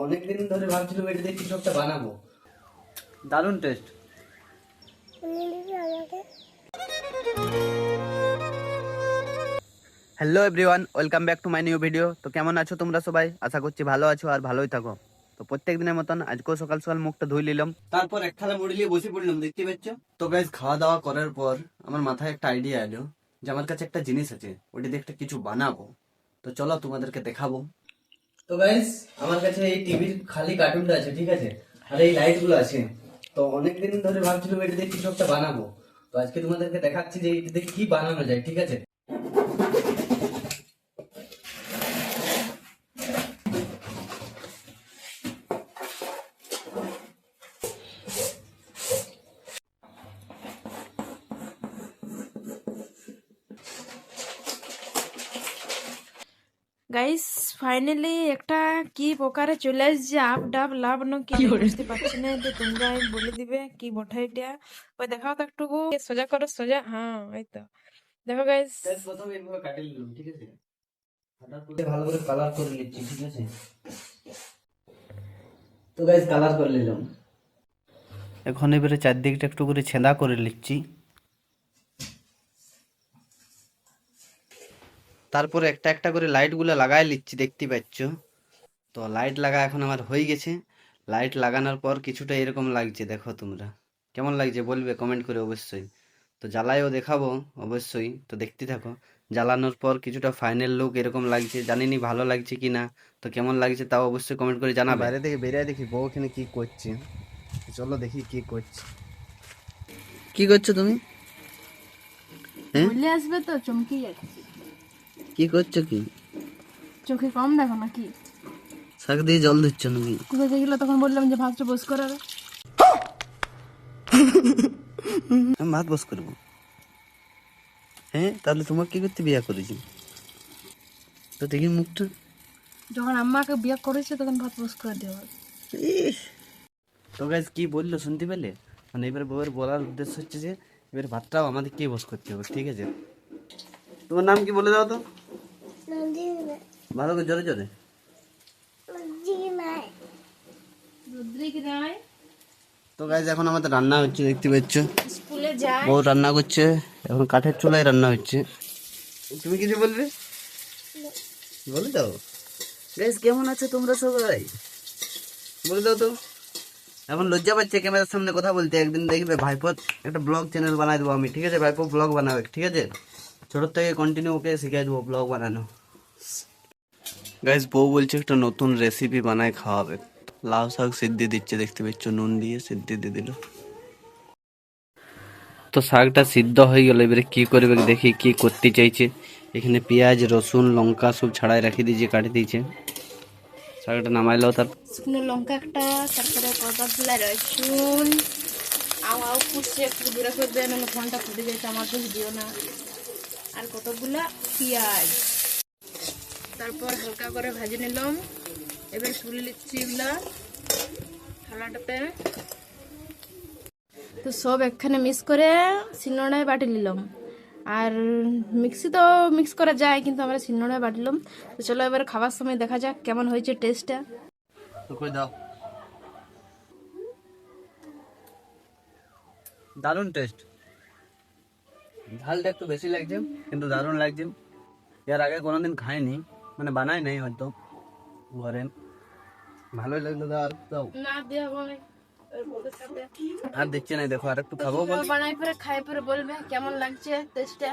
অনেকদিন ধরে ভাবছিলাম এটা দিয়ে কিছু একটা বানাবো। দারুণ test. Hello everyone, welcome back to my new video. তো কেমন আছো তোমরা সবাই? আশা করছি ভালো আছো আর ভালোই থাকো। তো প্রত্যেক দিনের মতন আজকেও সকাল সকাল মুখটা ধুই নিলাম, তারপর এক থালা মুড়ি নিয়ে বসে পড়লাম, দেখতে পাচ্ছ। তো গাইস, খাওয়া দাওয়া করার পর আমার মাথায় একটা আইডিয়া এলো যে আমার কাছে একটা জিনিস আছে, ওটা দিয়ে একটা কিছু বানাবো। তো চলো তোমাদেরকে দেখাবো। তো গাইস, আমার কাছে এই টিভির খালি কার্টুনটা আছে, ঠিক আছে, আর এই লাইট গুলো আছে। তো অনেকদিন ধরে ভাবছিলাম এটা দিয়ে কিছু একটা বানাবো। তো আজকে তোমাদেরকে দেখাচ্ছি যে এটা দিয়ে কি বানানো যায়, ঠিক আছে। গাইস, ফাইনালি একটা কি প্রকারে চলে আসছে আপ ডাব লাভ না কি আমি বুঝতে পারছি না। তো তোমরা বলে দিবে কি বটে এটা। ওই দেখাও তো একটু, সোজা করো সোজা, হ্যাঁ এই তো দেখো গাইস। প্রথমে এইভাবে কাটিয়ে নিলাম, ঠিক আছে, কাটার পরে ভালো করে কালার করে নিচ্ছি, ঠিক আছে। তো গাইস, কালার করে নিলাম। এখন এবারে চারদিকটা একটু করে ছেঁদা করে নিচ্ছি, তারপরে একটা একটা করে লাইট গুলো লাগাই নিচ্ছি, দেখতে পাচ্ছ। তো লাইট লাগা এখন আমার হয়ে গেছে। লাইট লাগানোর পর কিছুটা এরকম লাগছে, দেখো তোমরা কেমন লাগছে বলবে কমেন্ট করে অবশ্যই। তো জ্বালাইও দেখাবো অবশ্যই, তো দেখতে থাকো। জ্বালানোর পর কিছুটা ফাইনাল লুক এরকম লাগছে, জানিনি ভালো লাগছে কি না। তো কেমন লাগছে তাও অবশ্যই কমেন্ট করে জানাবে। বাইরে থেকে বেরিয়ে দেখি বউ এখানে কি করছে, চলো দেখি কি করছে। কি করছো তুমি? হ্যাঁ, বলে আসবে তো চমকে যাচ্ছে। কি করছো কি? চোখে কম দেখো নাকি? শাক দিয়ে জল দিচ্ছ নাকি? কোথায় গেছিল তখন বললাম যে ভাতটা বস করার। আমি ভাত বস করবো? হ্যাঁ, তাহলে তোমাকে কি করতে বিয়ে করেছি? তো দেখি মুখটা। যখন আম্মাকে বিয়ে করেছে তখন ভাত বস করে দেওয়া। ইস! তো গাইজ কি বললো শুনতে পেলে? মানে এবার বউয়ের বলার উদ্দেশ্য হচ্ছে যে এবার ভাতটাও আমাদেরকেই বস করতে হবে, ঠিক আছে। তোমার নাম কি বলে দাও তো, ভালো করে, জোরে জোরে। রুদ্রিক রায় তো গাইজ এখন আমাদের রান্না হচ্ছে, দেখতে পাচ্ছ। স্কুলে যায়। বউ রান্না করছে, এখন কাঠের চুলায় রান্না হচ্ছে। তুমি কিছু বলবে? বলে দাও। গাইজ কেমন আছো তোমরা সবাই? বলে দাও তো। এখন লজ্জা পাচ্ছে ক্যামেরার সামনে কথা বলতে। একদিন দেখবে ভাইপোর একটা ব্লগ চ্যানেল বানাই দেবো আমি, ঠিক আছে। ভাইপো ব্লগ বানাবে, ঠিক আছে। ছোটোর থেকে কন্টিনিউ ওকে শিখাই দেবো ব্লগ বানানো। গাইজ বউ বলছে একটা নতুন রেসিপি বানায় খাওয়াবে। লাউ শাক সিদ্ধি দিচ্ছে, দেখতে পাচ্ছ, নুন দিয়ে সিদ্ধি দিয়ে দিল। তো শাকটা সিদ্ধ হয়ে গেল, এবারে কি করবে দেখি কি করতে চাইছে। এখানে পেঁয়াজ রসুন লঙ্কা সব ছাড়াই রাখি দিয়েছে, কাটি দিয়েছে। শাকটা নামাইলো, তার শুকনো লঙ্কা একটা, তারপরে কতগুলা রসুন আও পুষে একটু দূরে করবে, নাহলে ফোনটা ফুটে যায়, আমার তো দিও না। আর কতগুলা পেঁয়াজ, তারপর হালকা করে ভাজি নিলাম। এবার তুলে নিচ্ছি এগুলা থালাটাতে। তো সব একখানে মিক্স করে শিলনোড়ায় বাটি নিলাম। আর মিক্সি তো মিক্স করা যায়, কিন্তু আমরা শিলনোড়ায় বাটলাম। তো চলো এবার খাবার সময় দেখা যাক কেমন হয়েছে টেস্টটা। তো কই দাও। দারুণ টেস্ট। ঝালটা একটু বেশি লাগছে, কিন্তু দারুণ লাগছে। এর আগে কোনোদিন খাইনি, মানে বানাই নাই হয়তো ঘরে। ভালোই লাগলো। দাও আর দাও। না দেওয়া আর দেখছি না, দেখো আর একটু খাবো বল। বানাই পরে খাই পরে বলবে কেমন লাগছে টেস্টটা।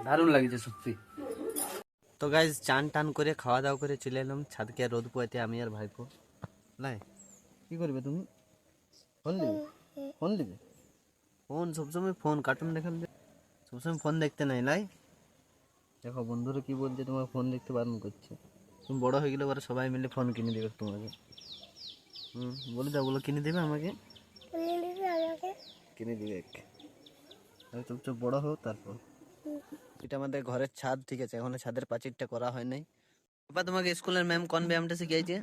দারুণ লাগছে সত্যি। তো গাইজ চান টান করে খাওয়া দাওয়া করে চলে এলাম ছাদকে রোদ পোয়াতে, আমি আর ভাইপো। লাই, কি করবে তুমি? ফোন নিবে? ফোন নিবে? ফোন সবসময় ফোন, কার্টুন দেখাল সবসময় ফোন দেখতে নাই। লাই, দেখো বন্ধুরা কি বলছে, তোমার ফোন দেখতে বারণ করছে। তুমি বড় হয়ে গেলে পরে সবাই মিলে ফোন কিনে দেবে তোমাকে। বলে দাও, ওগুলো কিনে দেবে আমাকে, কিনে দিবে। চুপ চুপ বড় হোক তারপর। এটা আমাদের ঘরের ছাদ, ঠিক আছে, এখনো ছাদের পাঁচিরটা করা হয় নাই। বাবা, তোমাকে স্কুলের ম্যাম কোন ব্যায়ামটা শিখিয়েছে?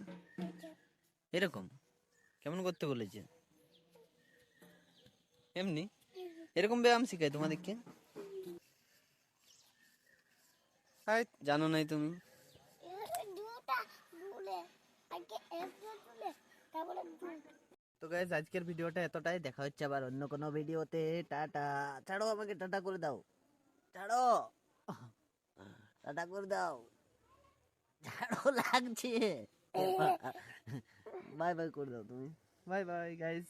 এরকম কেমন করতে বলেছে? এমনি এরকম ব্যায়াম শিখায় তোমাদেরকে? জানো নাই তুমি? তো গাইজ আজকের ভিডিওটা এতটাই, দেখা হচ্ছে আবার অন্য কোনো ভিডিওতে। টাটা। ছাড়ো, আমাকে টাটা করে দাও। ছাড়ো, টাটা করে দাও। ছাড়ো, লাগছে। বাই বাই করে দাও তুমি। Bye bye guys.